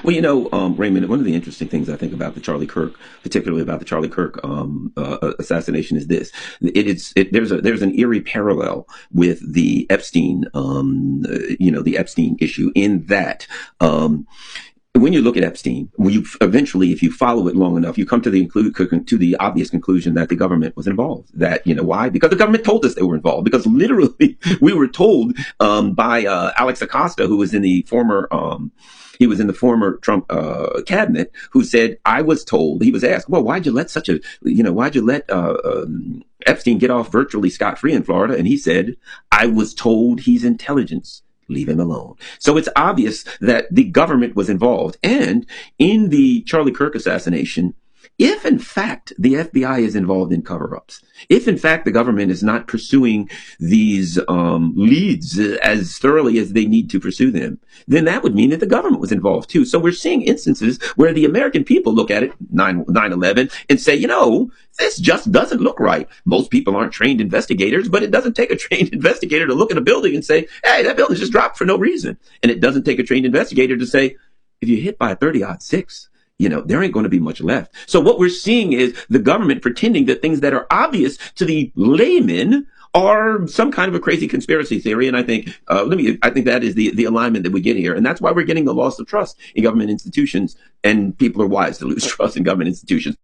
Well, Raymond, one of the interesting things I think about the Charlie Kirk, particularly about the Charlie Kirk assassination, is this: there's an eerie parallel with the Epstein, the Epstein issue, in that. When you look at Epstein, eventually, if you follow it long enough, you come to the obvious conclusion that the government was involved. That, why? Because the government told us they were involved. Because literally, we were told by Alex Acosta, who was in the former Trump cabinet, who said, I was told, he was asked, well, why'd you let Epstein get off virtually scot-free in Florida? And he said, I was told he's intelligence. Leave him alone. So it's obvious that the government was involved. And in the Charlie Kirk assassination, if in fact the FBI is involved in cover-ups, if in fact the government is not pursuing these leads as thoroughly as they need to pursue them, then that would mean that the government was involved too. So we're seeing instances where the American people look at it, 9/11, and say, this just doesn't look right. Most people aren't trained investigators, but it doesn't take a trained investigator to look at a building and say, hey, that building just dropped for no reason. And it doesn't take a trained investigator to say, if you're hit by a 30-06, there ain't going to be much left. So what we're seeing is the government pretending that things that are obvious to the layman are some kind of a crazy conspiracy theory. And I think, I think that is the alignment that we get here. And that's why we're getting the loss of trust in government institutions. And people are wise to lose trust in government institutions.